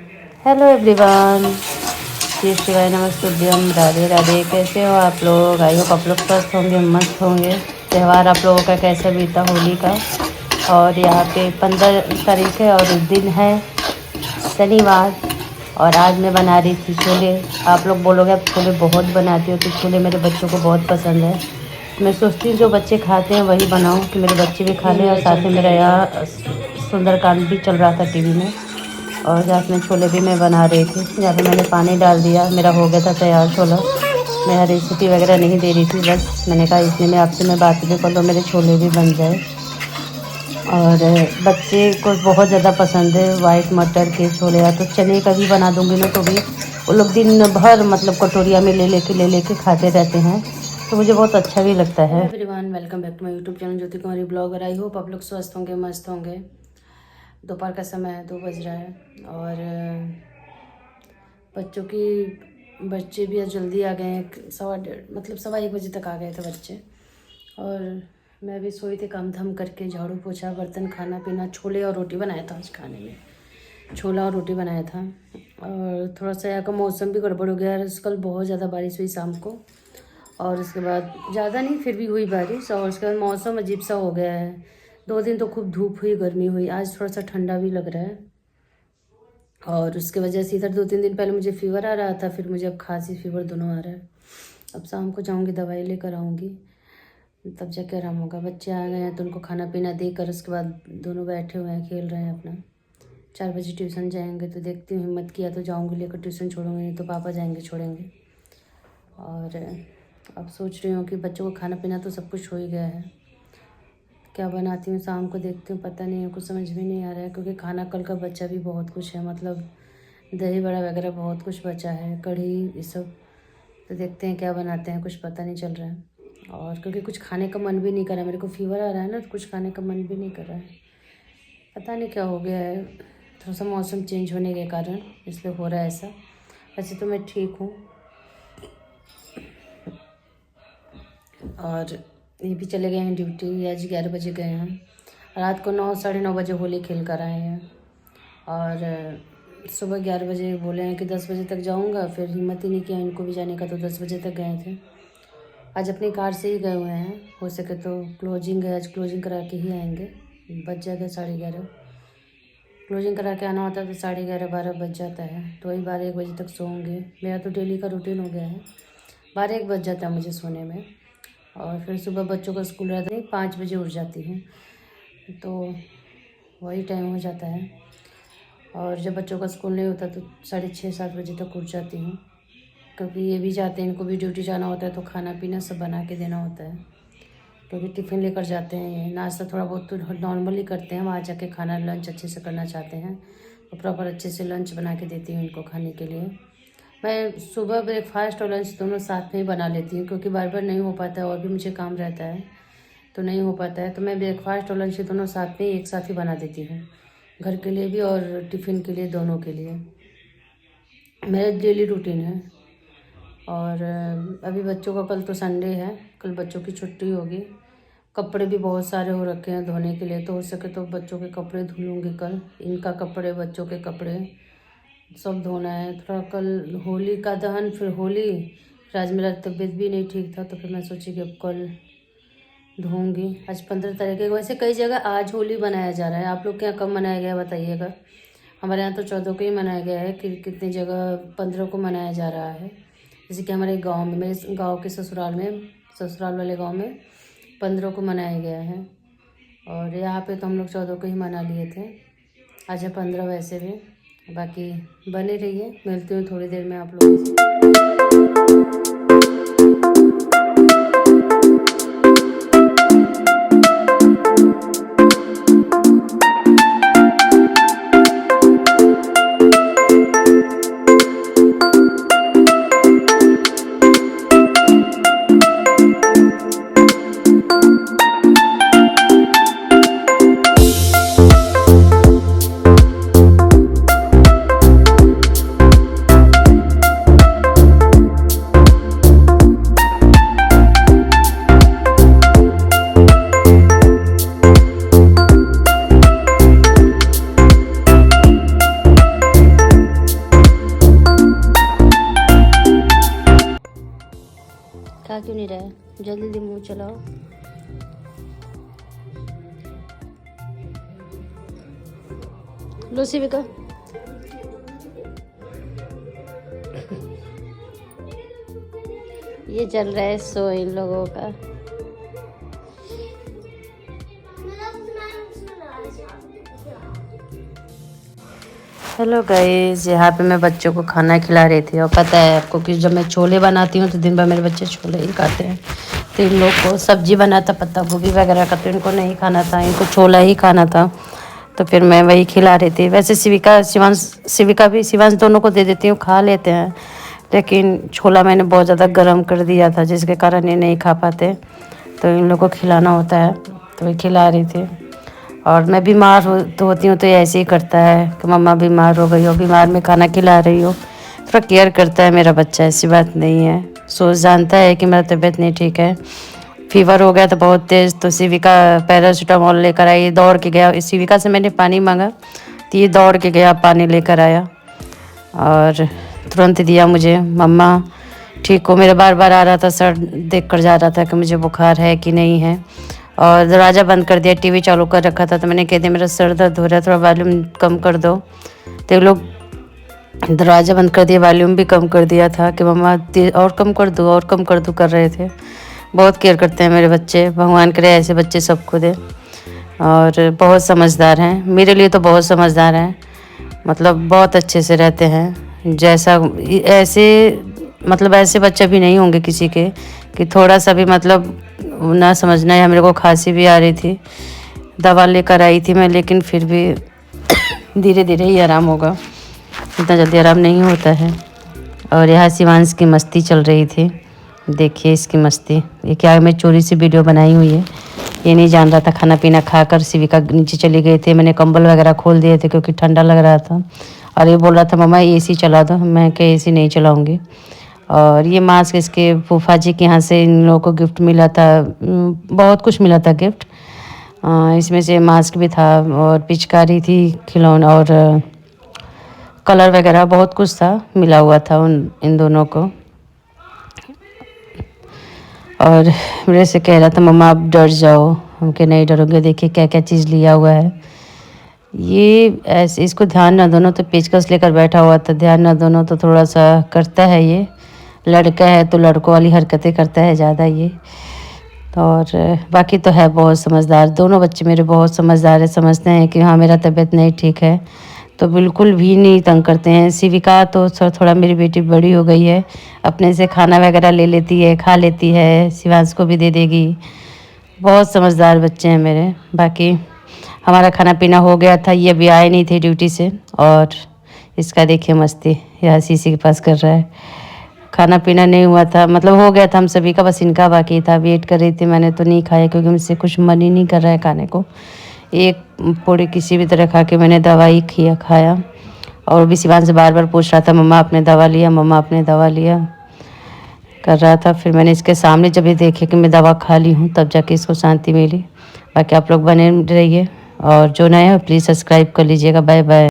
Hello everyone, Shri शिवाय नमस्तुभ्यम, राधे राधे। कैसे हो आप लोग? आई होप आप लोग स्वस्थ होंगे, मस्त होंगे। त्यौहार आप लोगों का कैसा बीता होली का? और यहाँ पे 15 तारीख है और उस दिन है शनिवार। और आज मैं बना रही थी छोले। आप लोग बोलोगे आप छोले बहुत बनाती हो, तो छोले मेरे बच्चों को बहुत पसंद है। मैं सोचती हूँ जो बच्चे खाते हैं वही बनाऊँ कि मेरे बच्चे भी खा लें। और साथ में मेरा यहाँ सुंदरकांड भी चल रहा था टीवी में, और साथ में छोले भी मैं बना रही थी। जहाँ पे मैंने पानी डाल दिया, मेरा हो गया था तैयार छोला। मैं रेसिपी वगैरह नहीं दे रही थी, बस मैंने कहा इसलिए मैं आपसे बात भी कर लूँ, मेरे छोले भी बन जाए। और बच्चे को बहुत ज़्यादा पसंद है वाइट मटर के छोले, या तो चने का भी बना दूँगी ना, तो भी वो लोग दिन भर मतलब कटोरिया में ले लेके खाते रहते हैं, तो मुझे बहुत अच्छा भी लगता है। Everyone, welcome back to my YouTube channel Jyoti Kumari blogger. I hope आप लोग स्वस्थ होंगे, मस्त होंगे। दोपहर का समय है, 2 बज रहा है। और बच्चे भी आज जल्दी आ गए हैं, 1:15 बजे तक आ गए थे बच्चे। और मैं भी सोई थी, काम धाम करके झाड़ू पोछा बर्तन खाना पीना। छोले और रोटी बनाया था आज खाने में, छोला और रोटी बनाया था। और थोड़ा सा यहाँ का मौसम भी गड़बड़ हो गया है। कल बहुत ज़्यादा बारिश हुई शाम को, और उसके बाद ज़्यादा नहीं फिर भी हुई बारिश। और उसके बाद मौसम अजीब सा हो गया है। 2 दिन तो खूब धूप हुई, गर्मी हुई। आज थोड़ा सा ठंडा भी लग रहा है। और उसके वजह से इधर 2-3 दिन पहले मुझे फीवर आ रहा था, फिर मुझे अब खांसी फीवर दोनों आ रहा है। अब शाम को जाऊंगी, दवाई लेकर आऊँगी, तब जाके आराम होगा। बच्चे आ गए हैं तो उनको खाना पीना देकर उसके बाद दोनों बैठे हुए हैं, खेल रहे हैं अपना। 4 बजे ट्यूशन जाएंगे, तो देखती हूँ, हिम्मत किया तो जाऊँगी लेकर ट्यूशन, छोड़ूंगी नहीं तो पापा जाएंगे छोड़ेंगे। और अब सोच रही हूँ कि बच्चों को खाना पीना तो सब कुछ हो ही गया है, क्या बनाती हूँ शाम को देखती हूँ, पता नहीं है, कुछ समझ में नहीं आ रहा है। क्योंकि खाना कल का बच्चा भी बहुत कुछ है, मतलब दही बड़ा वगैरह बहुत कुछ बचा है, कढ़ी ये सब। तो देखते हैं क्या बनाते हैं, कुछ पता नहीं चल रहा है। और क्योंकि कुछ खाने का मन भी नहीं कर रहा है, मेरे को फीवर आ रहा है ना, तो कुछ खाने का मन भी नहीं कर रहा है। पता नहीं क्या हो गया है, थोड़ा सा मौसम चेंज होने के कारण इसलिए हो रहा है ऐसा। वैसे तो मैं ठीक हूँ। और ये भी चले गए हैं ड्यूटी, आज 11 बजे गए हैं। रात को 9-9:30 बजे होली खेल कर आए हैं। और सुबह 11 बजे बोले हैं कि 10 बजे तक जाऊंगा, फिर हिम्मत ही नहीं किया इनको भी जाने का, तो 10 बजे तक गए थे। आज अपनी कार से ही गए हुए हैं, हो सके तो क्लोजिंग है, आज क्लोजिंग करा के ही आएंगे। बज जाएगा 11:30। क्लोजिंग करा के आना होता है तो 11:30-12 बज जाता है, तो वही 12-1 बजे तक सोऊंगे। मेरा तो डेली का रूटीन हो गया है, 12-1 बज जाता है मुझे सोने में। और फिर सुबह बच्चों का स्कूल रहता है, 5 बजे उठ जाती हूँ, तो वही टाइम हो जाता है। और जब बच्चों का स्कूल नहीं होता तो 6:30-7 बजे तक उठ जाती हूँ, क्योंकि ये भी जाते हैं, इनको भी ड्यूटी जाना होता है, तो खाना पीना सब बना के देना होता है। क्योंकि टिफ़िन लेकर जाते हैं, ये नाश्ता थोड़ा बहुत तो नॉर्मली करते हैं, वहाँ जाके खाना लंच अच्छे से करना चाहते हैं, तो प्रॉपर अच्छे से लंच बना के देती हूँ इनको खाने के लिए। मैं सुबह ब्रेकफास्ट और लंच दोनों साथ में ही बना लेती हूँ, क्योंकि बार बार नहीं हो पाता है, और भी मुझे काम रहता है तो नहीं हो पाता है। तो मैं ब्रेकफास्ट और लंच दोनों साथ में एक साथ ही बना देती हूँ, घर के लिए भी और टिफ़िन के लिए, दोनों के लिए। मेरा डेली रूटीन है। और अभी बच्चों का कल तो संडे है, कल बच्चों की छुट्टी होगी। कपड़े भी बहुत सारे हो रखे हैं धोने के लिए, तो हो सके तो बच्चों के कपड़े धुल लूँगी कल। इनका कपड़े, बच्चों के कपड़े सब धोना है। थोड़ा कल होली का दहन, फिर होली, फिर आज मेरा तबीयत भी नहीं ठीक था, तो फिर मैं सोची कि अब कल धोऊंगी। आज 15 तारीख है। वैसे कई जगह आज होली मनाया जा रहा है, आप लोग के यहाँ कब मनाया गया बताइएगा। हमारे यहाँ तो 14 को ही मनाया गया है, कि कितनी जगह 15 को मनाया जा रहा है। जैसे कि हमारे गाँव में, मेरे गाँव के ससुराल वाले गाँव में 15 को मनाया गया है। और यहाँ पे तो हम लोग 14 को ही मना लिए थे। आज है 15 वैसे भी। बाकी बने रहिए, मिलती हूँ थोड़ी देर में आप लोगों से। चलाओ। लो शिविका। ये चल रहा है शो इन लोगों का। हेलो गाइस, यहाँ पे मैं बच्चों को खाना खिला रही थी और पता है आपको कि जब मैं छोले बनाती हूँ तो दिन भर मेरे बच्चे छोले ही खाते हैं। तो इन लोग को सब्जी बना था पत्ता गोभी वगैरह का, तो इनको नहीं खाना था, इनको छोला ही खाना था। तो फिर मैं वही खिला रही थी। वैसे शिविका दोनों को दे देती हूँ, खा लेते हैं, लेकिन छोला मैंने बहुत ज़्यादा गर्म कर दिया था जिसके कारण ये नहीं खा पाते। तो इन लोग को खिलाना होता है, तो वही खिला रही थी। और मैं बीमार होती हूँ तो ये ऐसे ही करता है कि मम्मा बीमार हो गई हो, बीमार में खाना खिला रही हो। थोड़ा केयर करता है मेरा बच्चा, ऐसी बात नहीं है। सोच जानता है कि मेरा तबीयत नहीं ठीक है, फीवर हो गया था बहुत तेज़। तो शिविका पैरासीटामोल लेकर आई, दौड़ के गया। शिविका से मैंने पानी मांगा तो ये दौड़ के गया, पानी लेकर आया और तुरंत दिया मुझे। मम्मा ठीक हो। मेरा बार बार आ रहा था, सर देख कर जा रहा था कि मुझे बुखार है कि नहीं है। और दरवाज़ा बंद कर दिया, टीवी चालू कर रखा था। तो मैंने कह दिया मेरा सर दर्द हो रहा है, थोड़ा वॉल्यूम कम कर दो। तो लोग दरवाज़ा बंद कर दिया, वॉल्यूम भी कम कर दिया था कि मम्मा और कम कर दो, और कम कर दो कर रहे थे। बहुत केयर करते हैं मेरे बच्चे, भगवान करे ऐसे बच्चे सबको दे। और बहुत समझदार हैं, मेरे लिए तो बहुत समझदार हैं। मतलब बहुत अच्छे से रहते हैं। जैसा ऐसे मतलब ऐसे बच्चे भी नहीं होंगे किसी के कि थोड़ा सा भी मतलब ना समझना। या मेरे को खांसी भी आ रही थी, दवा लेकर आई थी मैं, लेकिन फिर भी धीरे धीरे ही आराम होगा, इतना जल्दी आराम नहीं होता है। और यहाँ शिवांश की मस्ती चल रही थी, देखिए इसकी मस्ती। ये क्या मैं चोरी से वीडियो बनाई हुई है, ये नहीं जान रहा था। खाना पीना खाकर शिविका नीचे चली गई थी, मैंने कंबल वगैरह खोल दिए थे क्योंकि ठंडा लग रहा था। और ये बोल रहा था मम्मा एसी चला दो, मैं क्या एसी नहीं चलाऊँगी। और ये मास्क इसके फूफा जी के यहाँ से इन लोगों को गिफ्ट मिला था, बहुत कुछ मिला था गिफ्ट। इसमें से मास्क भी था और पिचकारी थी, खिलौना और कलर वगैरह बहुत कुछ था, मिला हुआ था इन दोनों को। और मेरे से कह रहा था मम्मा आप डर जाओ, हम के नहीं डरोगे, देखिए क्या क्या चीज़ लिया हुआ है। ये ऐसे इसको ध्यान ना दोनों तो पेचकस लेकर बैठा हुआ था, ध्यान ना दोनों तो थोड़ा सा करता है। ये लड़का है तो लड़कों वाली हरकतें करता है ज़्यादा ये। और बाकी तो है बहुत समझदार, दोनों बच्चे मेरे बहुत समझदार है। समझते हैं कि हाँ मेरा तबीयत नहीं ठीक है तो बिल्कुल भी नहीं तंग करते हैं। शिविका तो थोड़ा मेरी बेटी बड़ी हो गई है, अपने से खाना वगैरह ले लेती है, खा लेती है, शिवांश को भी दे देगी। बहुत समझदार बच्चे हैं मेरे। बाकी हमारा खाना पीना हो गया था, ये अभी आए नहीं थे ड्यूटी से। और इसका देखिए मस्ती, यहाँ शीशी के पास कर रहा है। खाना पीना नहीं हुआ था, मतलब हो गया था हम सभी का, बस इनका बाकी था। वेट कर रही थी, मैंने तो नहीं खाया क्योंकि मुझसे कुछ मन ही नहीं कर रहा है खाने को। एक पूरी किसी भी तरह खा के मैंने दवाई खाया। और भी शिवान से बार बार पूछ रहा था मम्मा आपने दवा लिया, मम्मा आपने दवा लिया कर रहा था। फिर मैंने इसके सामने जब ये देखे कि मैं दवा खा ली हूँ तब जाके इसको शांति मिली। बाकी आप लोग बने रहिए और जो नए हो प्लीज़ सब्सक्राइब कर लीजिएगा। Bye bye.